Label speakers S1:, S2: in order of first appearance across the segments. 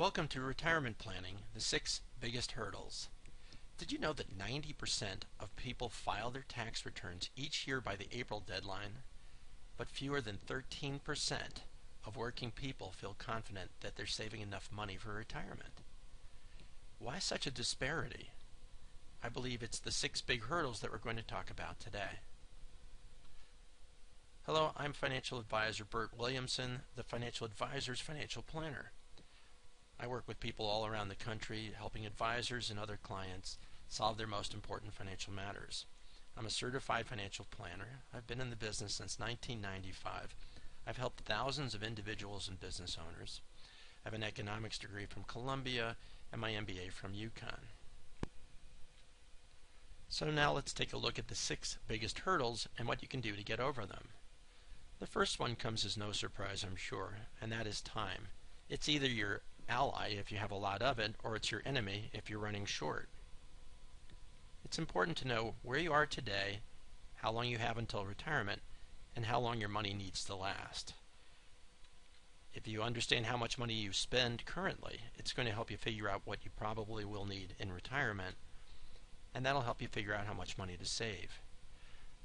S1: Welcome to Retirement Planning, the 6 biggest hurdles. Did you know that 90% of people file their tax returns each year by the April deadline, but fewer than 13% of working people feel confident that they're saving enough money for retirement? Why such a disparity? I believe it's the 6 big hurdles that we're going to talk about today. Hello, I'm financial advisor Burt Williamson, the financial advisor's financial planner. I work with people all around the country, helping advisors and other clients solve their most important financial matters. I'm a certified financial planner. I've been in the business since 1995. I've helped thousands of individuals and business owners. I have an economics degree from Columbia and my MBA from UConn. So now let's take a look at the 6 biggest hurdles and what you can do to get over them. The first one comes as no surprise, I'm sure, and that is time. It's either your ally if you have a lot of it, or it's your enemy if you're running short. It's important to know where you are today, how long you have until retirement, and how long your money needs to last. If you understand how much money you spend currently, it's going to help you figure out what you probably will need in retirement, and that'll help you figure out how much money to save.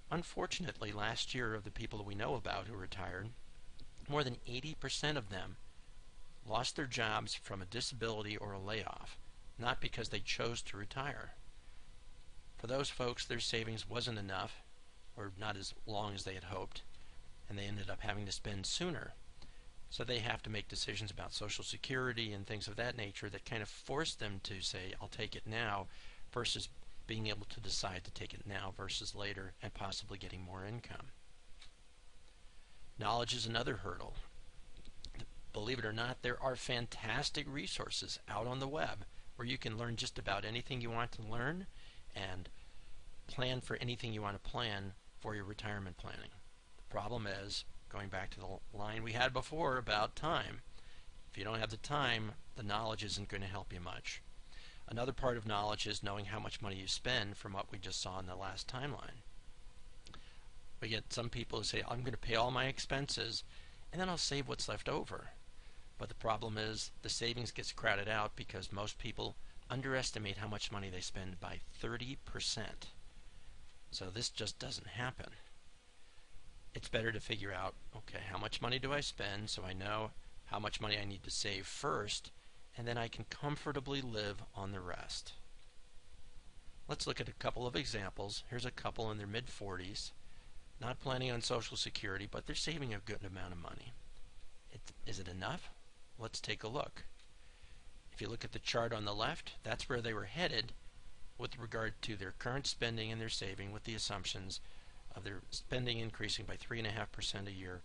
S1: Unfortunately, last year, of the people that we know about who retired, more than 80% of them lost their jobs from a disability or a layoff, not because they chose to retire. For those folks, their savings wasn't enough, or not as long as they had hoped, and they ended up having to spend sooner. So they have to make decisions about Social Security and things of that nature that kind of force them to say, I'll take it now, versus being able to decide to take it now versus later and possibly getting more income. Knowledge is another hurdle. Believe it or not, there are fantastic resources out on the web where you can learn just about anything you want to learn and plan for anything you want to plan for your retirement planning. The problem is, going back to the line we had before about time, if you don't have the time, the knowledge isn't going to help you much. Another part of knowledge is knowing how much money you spend from what we just saw in the last timeline. We get some people who say, I'm going to pay all my expenses and then I'll save what's left over. But the problem is the savings gets crowded out because most people underestimate how much money they spend by 30%. So this just doesn't happen. It's better to figure out, okay, how much money do I spend so I know how much money I need to save first, and then I can comfortably live on the rest. Let's look at a couple of examples. Here's a couple in their mid-40s, not planning on Social Security, but they're saving a good amount of money. Is it enough? Let's take a look. If you look at the chart on the left, that's where they were headed with regard to their current spending and their saving, with the assumptions of their spending increasing by 3.5% a year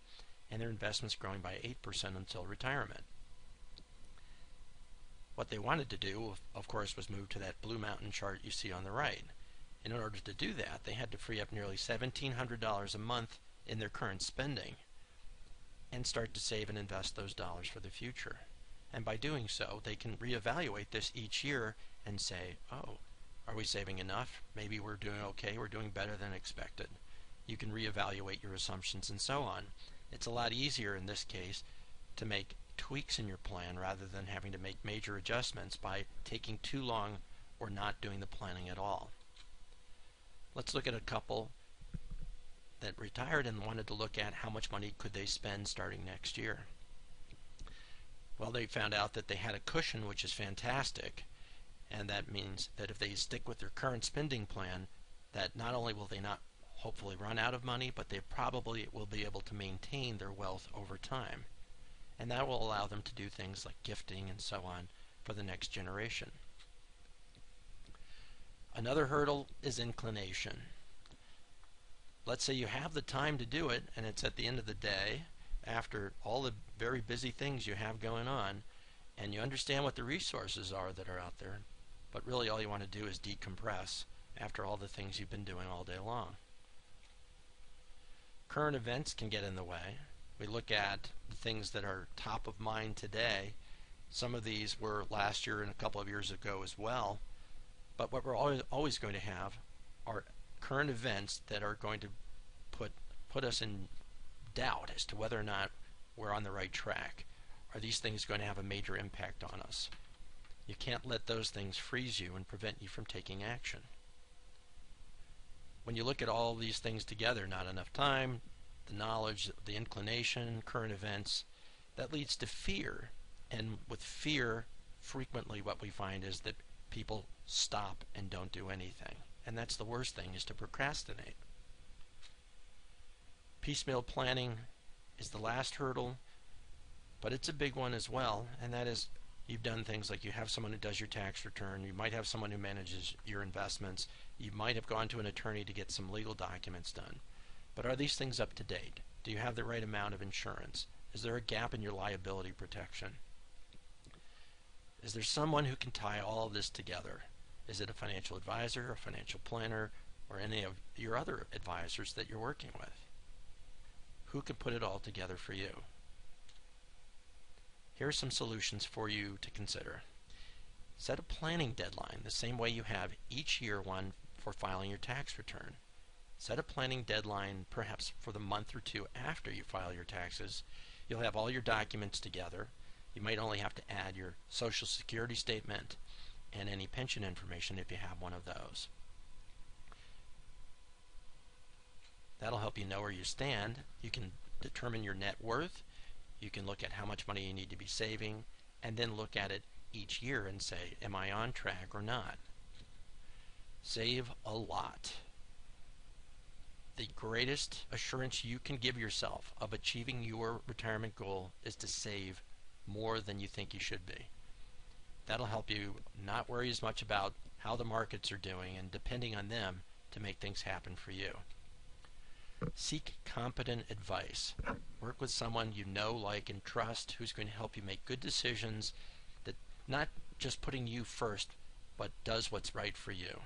S1: and their investments growing by 8% until retirement. What they wanted to do, of course, was move to that Blue Mountain chart you see on the right. In order to do that, they had to free up nearly $1,700 a month in their current spending and start to save and invest those dollars for the future. And by doing so, they can reevaluate this each year and say, oh, are we saving enough? Maybe we're doing okay, we're doing better than expected. You can reevaluate your assumptions and so on. It's a lot easier in this case to make tweaks in your plan rather than having to make major adjustments by taking too long or not doing the planning at all. Let's look at a couple that retired and wanted to look at how much money could they spend starting next year. Well, they found out that they had a cushion, which is fantastic, and that means that if they stick with their current spending plan, that not only will they not hopefully run out of money, but they probably will be able to maintain their wealth over time. And that will allow them to do things like gifting and so on for the next generation. Another hurdle is inclination. Let's say you have the time to do it, and it's at the end of the day, after all the very busy things you have going on, and you understand what the resources are that are out there, but really all you want to do is decompress after all the things you've been doing all day long. Current events can get in the way. We look at the things that are top of mind today. Some of these were last year and a couple of years ago as well, but what we're always going to have are current events that are going to put us in doubt as to whether or not we're on the right track. are these things going to have a major impact on us? You can't let those things freeze you and prevent you from taking action. When you look at all these things together, not enough time, the knowledge, the inclination, current events, that leads to fear. And with fear, frequently what we find is that people stop and don't do anything. And that's the worst thing, is to procrastinate. Piecemeal planning is the last hurdle, but it's a big one as well, and that is you've done things like you have someone who does your tax return, you might have someone who manages your investments, you might have gone to an attorney to get some legal documents done. But are these things up to date? Do you have the right amount of insurance? Is there a gap in your liability protection? Is there someone who can tie all of this together? Is it a financial advisor, a financial planner, or any of your other advisors that you're working with? Who can put it all together for you? Here are some solutions for you to consider. Set a planning deadline the same way you have each year one for filing your tax return. Set a planning deadline perhaps for the month or two after you file your taxes. You'll have all your documents together. You might only have to add your Social Security statement and any pension information if you have one of those. That'll help you know where you stand. You can determine your net worth. You can look at how much money you need to be saving, and then look at it each year and say, am I on track or not? Save a lot. The greatest assurance you can give yourself of achieving your retirement goal is to save more than you think you should be. That'll help you not worry as much about how the markets are doing and depending on them to make things happen for you. Seek competent advice. Work with someone you know, like, and trust who's going to help you make good decisions, that not just putting you first, but does what's right for you.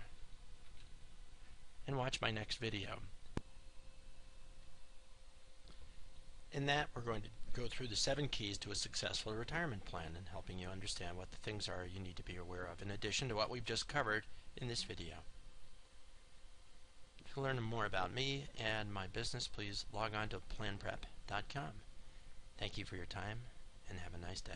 S1: And watch my next video. In that, we're going to go through the 7 keys to a successful retirement plan and helping you understand what the things are you need to be aware of in addition to what we've just covered in this video. To learn more about me and my business, please log on to planprep.com. Thank you for your time and have a nice day.